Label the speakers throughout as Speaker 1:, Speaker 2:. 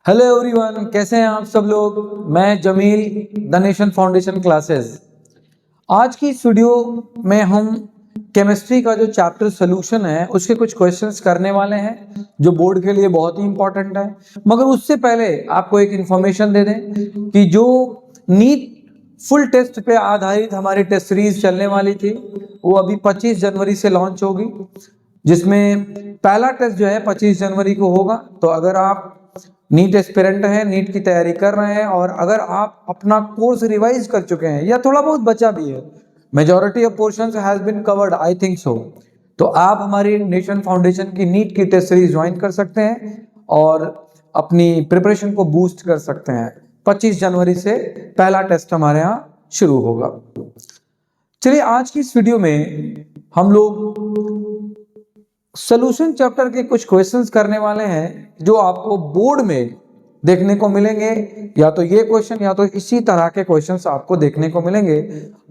Speaker 1: Hello everyone, कैसे हैं आप सब लोग। मैं Jameel, the nation foundation classes. आज की इस वीडियो में हम केमिस्ट्री का जो चैप्टर सोल्यूशन है उसके कुछ क्वेश्चंस करने वाले हैं जो बोर्ड के लिए बहुत ही इंपॉर्टेंट है। मगर उससे पहले आपको एक इंफॉर्मेशन दे दें कि जो नीट फुल टेस्ट पे आधारित हमारी टेस्ट सीरीज चलने वाली थी वो अभी 25 जनवरी से लॉन्च होगी, जिसमें पहला टेस्ट जो है 25 जनवरी को होगा। तो अगर आप नीट एस्पिरेंट हैं, नीट की तैयारी कर रहे हैं और अगर आप अपना कोर्स रिवाइज कर चुके हैं या थोड़ा बहुत बचा भी है, majority of portions has been covered, I think so, तो आप हमारी नेशन फाउंडेशन की नीट की टेस्ट सीरीज ज्वाइन कर सकते हैं और अपनी प्रिपरेशन को बूस्ट कर सकते हैं। 25 जनवरी से पहला टेस्ट हमारे यहाँ शुरू होगा। चलिए, आज की इस वीडियो में हम लोग सॉल्यूशन चैप्टर के कुछ क्वेश्चंस करने वाले हैं जो आपको बोर्ड में देखने को मिलेंगे। या तो ये क्वेश्चन या तो इसी तरह के क्वेश्चंस आपको देखने को मिलेंगे।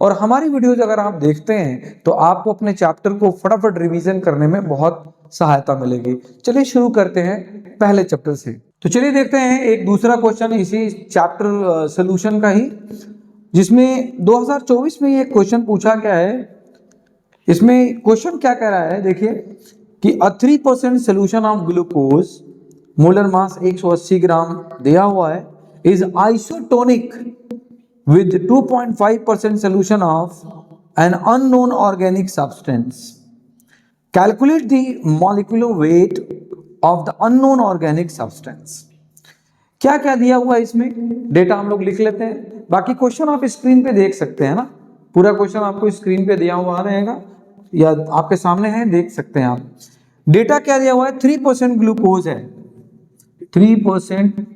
Speaker 1: और हमारी वीडियोज अगर आप देखते हैं तो आपको अपने चैप्टर को फटाफट रिवीजन करने में बहुत सहायता मिलेगी। चलिए शुरू करते हैं पहले चैप्टर से। तो चलिए देखते हैं एक दूसरा क्वेश्चन इसी चैप्टर सोल्यूशन का ही, जिसमें 2024 में ये क्वेश्चन पूछा गया है। इसमें क्वेश्चन क्या कह रहा है, देखिए कि 3% solution of glucose, molar mass 180 ग्राम दिया हुआ है, is isotonic with 2.5% solution of an unknown organic substance. Calculate the molecular weight of the unknown organic substance. क्या क्या दिया हुआ है इसमें, डेटा हम लोग लिख लेते हैं। बाकी क्वेश्चन आप स्क्रीन पे देख सकते हैं ना, पूरा क्वेश्चन आपको स्क्रीन पे दिया हुआ रहेगा या आपके सामने है, देख सकते हैं आप। डेटा क्या दिया हुआ है, 3% ग्लूकोज है, 3%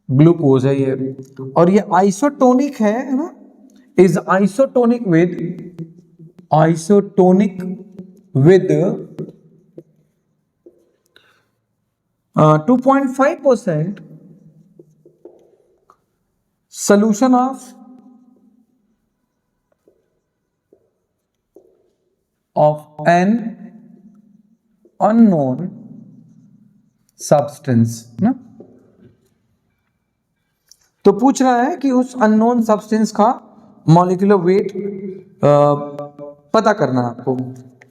Speaker 1: ग्लूकोज है ये, और ये आइसोटोनिक है ना, is isotonic with 2.5% solution of an unknown substance ना। तो पूछ रहा है कि उस अननोन सब्सटेंस का मॉलिक्यूलर वेट पता करना है आपको।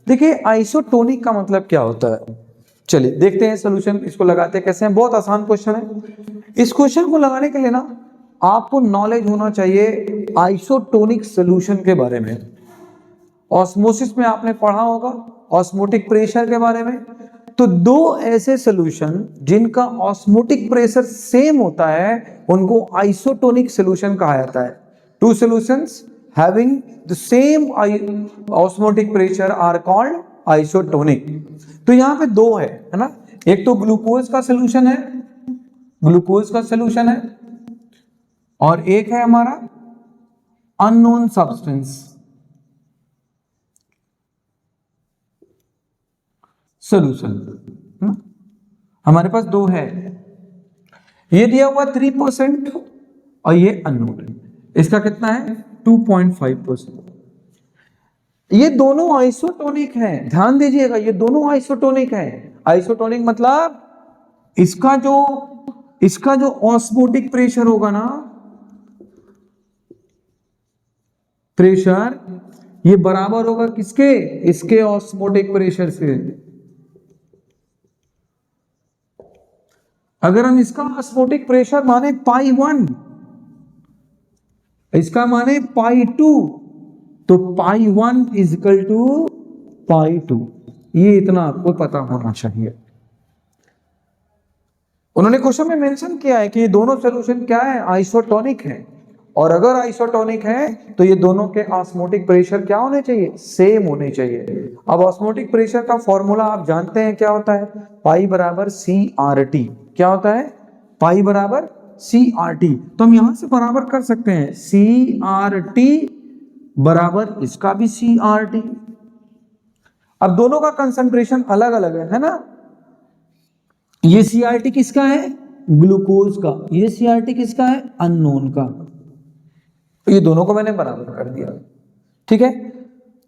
Speaker 1: देखिए आइसोटोनिक का मतलब क्या होता है, चलिए देखते हैं सॉल्यूशन इसको लगाते कैसे हैं। बहुत आसान क्वेश्चन है। इस क्वेश्चन को लगाने के लिए ना आपको नॉलेज होना चाहिए आइसोटोनिक सॉल्यूशन के बारे में। ऑस्मोसिस में आपने पढ़ा होगा ऑस्मोटिक प्रेशर के बारे में। तो दो ऐसे सॉल्यूशन जिनका ऑस्मोटिक प्रेशर सेम होता है उनको आइसोटोनिक सॉल्यूशन कहा जाता है। Two solutions having the same osmotic pressure are called isotonic. तो यहां पे दो है ना, एक तो ग्लूकोज का सॉल्यूशन है, ग्लूकोज का सॉल्यूशन है, और एक है हमारा अननोन सब्सटेंस सॉल्यूशन। हमारे पास दो है, ये दिया हुआ 3% और ये अननोन है। इसका कितना है 2.5%। ये दोनों आइसोटोनिक हैं, ध्यान दीजिएगा, ये दोनों आइसोटोनिक हैं। आइसोटोनिक मतलब इसका जो ऑस्मोटिक प्रेशर होगा ना, प्रेशर ये बराबर होगा किसके, इसके ऑस्मोटिक प्रेशर से। अगर हम इसका ऑस्मोटिक प्रेशर माने π1, इसका माने π2, तो π1 इजिकल टू π2। ये इतना आपको पता होना चाहिए। उन्होंने क्वेश्चन में मेंशन किया है कि ये दोनों सॉल्यूशन क्या है, आइसोटोनिक है। और अगर आइसोटोनिक है तो ये दोनों के ऑस्मोटिक प्रेशर क्या होने चाहिए, सेम होने चाहिए। अब ऑस्मोटिक प्रेशर का फॉर्मूला आप जानते हैं क्या होता है, पाई बराबर CRT। क्या होता है, पाई बराबर CRT। तो हम यहां से बराबर कर सकते हैं, CRT बराबर इसका भी CRT। अब दोनों का कंसंट्रेशन अलग अलग है ना। ये CRT किसका है, ग्लूकोज का, ये CRT किसका है, अननोन का। ये दोनों को मैंने बराबर कर दिया, ठीक है।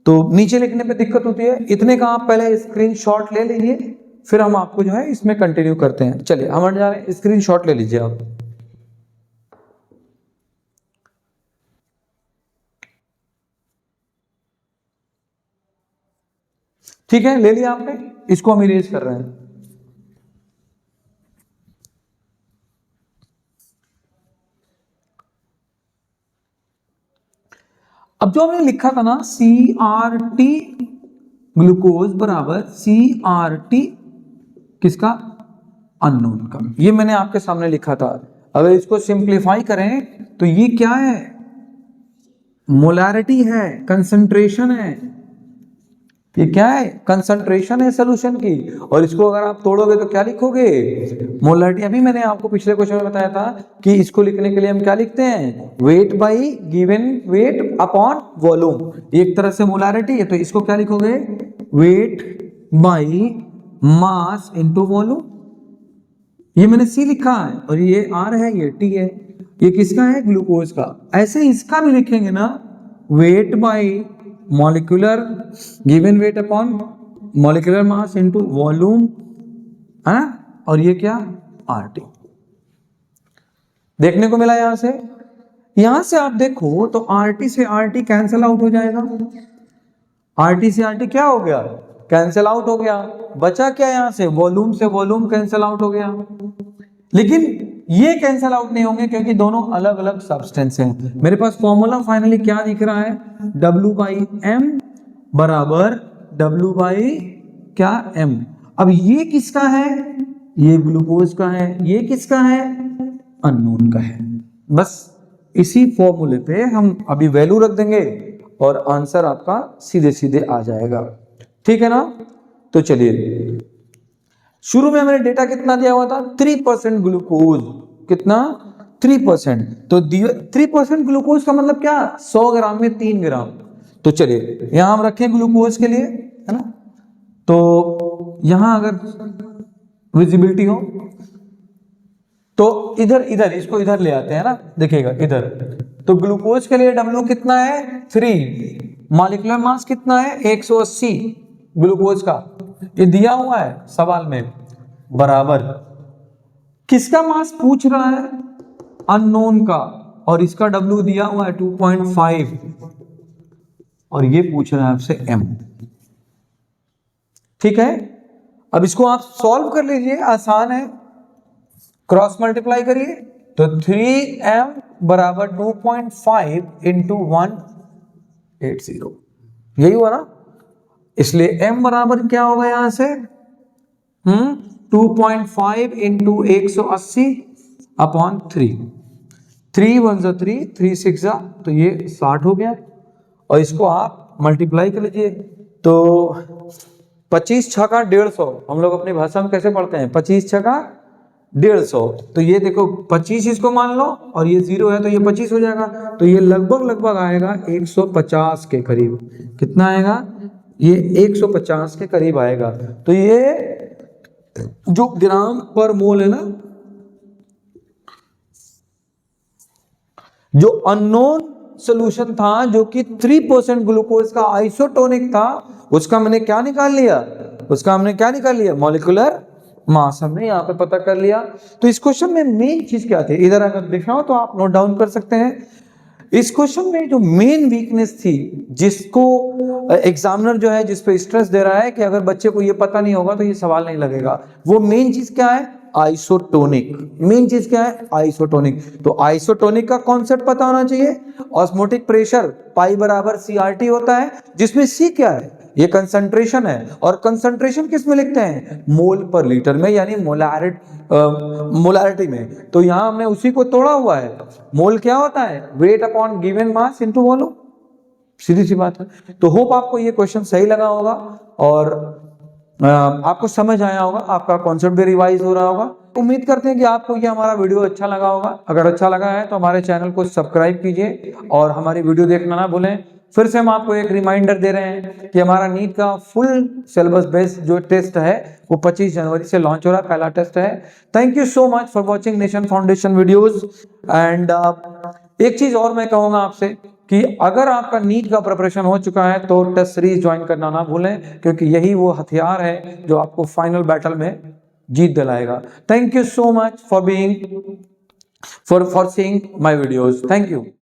Speaker 1: तो नीचे लिखने पे दिक्कत होती है, इतने का आप पहले स्क्रीनशॉट ले लीजिए फिर हम आपको जो है इसमें कंटिन्यू करते हैं। चलिए हम जा रहे हैं, स्क्रीनशॉट ले लीजिए आप। ठीक है, ले लिया आपने, इसको हम इरेज कर रहे हैं। अब जो हमने लिखा था ना CRT ग्लूकोज बराबर CRT किसका, अननोन का, ये मैंने आपके सामने लिखा था। अगर इसको सिंप्लीफाई करें तो ये क्या है, मोलैरिटी है, कंसंट्रेशन है। ये क्या है, कंसंट्रेशन है सोल्यूशन की। और इसको अगर आप तोड़ोगे तो क्या लिखोगे, मोलैरिटी। अभी मैंने आपको पिछले क्वेश्चन में बताया था कि इसको लिखने के लिए हम क्या लिखते हैं, weight by given weight upon volume. एक तरह से मोलैरिटी है, तो इसको क्या लिखोगे, weight by mass into volume. ये मैंने C लिखा है और ये R है, ये T है। ये किसका है, ग्लूकोज का। ऐसे इसका भी लिखेंगे ना, weight by molecular given weight upon molecular mass into volume है। और ये क्या, RT। देखने को मिला यहां से आप देखो तो RT से RT कैंसिल आउट हो जाएगा। RT से RT क्या हो गया, कैंसिल आउट हो गया। बचा क्या यहां से वॉल्यूम कैंसिल आउट हो गया। लेकिन ये कैंसिल आउट नहीं होंगे क्योंकि दोनों अलग अलग सब्सटेंस हैं। मेरे पास फॉर्मूला फाइनली क्या दिख रहा है, W/M बराबर W बाई क्या M। अब ये किसका है, ये ग्लूकोज का है, ये किसका है, अननोन का है। बस इसी फॉर्मूले पे हम अभी वैल्यू रख देंगे और आंसर आपका सीधे सीधे आ जाएगा। ठीक है ना। तो चलिए, शुरू में हमें डेटा कितना दिया हुआ था, 3% ग्लूकोज, कितना 3%। तो 3% ग्लूकोज का मतलब क्या, 100 ग्राम में 3 ग्राम। तो चलिए यहां हम रखें ग्लूकोज के लिए, है ना। तो यहां अगर विजिबिलिटी हो तो इधर इसको इधर ले आते हैं ना, देखिएगा इधर। तो ग्लूकोज के लिए W कितना है, 3। मॉलिक्यूलर मास कितना है, 180 ग्लूकोज का, ये दिया हुआ है सवाल में। बराबर किसका मास पूछ रहा है, अननोन का, और इसका W दिया हुआ है 2.5, और ये पूछ रहा है आपसे M। ठीक है, अब इसको आप सॉल्व कर लीजिए, आसान है, क्रॉस मल्टीप्लाई करिए। तो 3M बराबर 2.5 इंटू 180, यही हुआ ना। इसलिए M बराबर क्या होगा यहां से, 2.5 इंटू 180 अपॉन 3। 3 1 जा 3, 3 6 जा, तो ये 60 हो गया। और इसको आप मल्टीप्लाई कर लीजिए, तो 25 छका 150। हम लोग अपनी भाषा में कैसे पढ़ते हैं, 25 छका 150। तो ये देखो 25 इसको मान लो, और ये 0 है तो ये 25 हो जाएगा। तो ये लगभग आएगा 150 के करीब। कितना आएगा, ये 150 के करीब आएगा। तो ये जो ग्राम पर मोल है ना, जो अननोन सॉल्यूशन था जो कि 3% ग्लूकोज का आइसोटोनिक था, उसका मैंने क्या निकाल लिया, मॉलिक्यूलर मास हमने यहाँ पे पता कर लिया। तो इस क्वेश्चन में मेन चीज क्या थी, इधर अगर दिखाओ तो आप नोट डाउन कर सकते हैं। इस क्वेश्चन में जो मेन वीकनेस थी, जिसको एग्जामिनर जो है जिस पे स्ट्रेस दे रहा है कि अगर बच्चे को ये पता नहीं होगा तो ये सवाल नहीं लगेगा, वो मेन चीज क्या है, आइसोटोनिक। मेन चीज क्या है, आइसोटोनिक। तो आइसोटोनिक का कॉन्सेप्ट पता होना चाहिए। ऑस्मोटिक प्रेशर पाई बराबर CRT होता है, जिसमें C क्या है, ये कंसंट्रेशन है। और कंसंट्रेशन किस में लिखते हैं, मोल पर लीटर में, यानी मोलारिटी में। तो यहां हमने उसी को तोड़ा हुआ है। मोल क्या होता है, weight upon given mass into volume, सीधी सी बात है। तो होप आपको ये क्वेश्चन सही लगा होगा और आपको समझ आया होगा, आपका कॉन्सेप्ट भी रिवाइज हो रहा होगा। उम्मीद करते हैं कि आपको ये हमारा वीडियो अच्छा लगा होगा। अगर अच्छा लगा है तो हमारे चैनल को सब्सक्राइब कीजिए और हमारी वीडियो देखना ना भूलें। फिर से हम आपको एक रिमाइंडर दे रहे हैं कि हमारा नीट का फुल सिलेबस बेस्ड जो टेस्ट है वो 25 जनवरी से लॉन्च हो रहा है, पहला टेस्ट है। Thank you so much for watching nation foundation videos. And एक चीज और मैं कहूंगा आपसे कि अगर आपका नीट का प्रिपरेशन हो चुका है तो टेस्ट सीरीज ज्वाइन करना ना भूलें, क्योंकि यही वो हथियार है जो आपको फाइनल बैटल में जीत दिलाएगा। Thank you so much for being for seeing my videos. Thank you.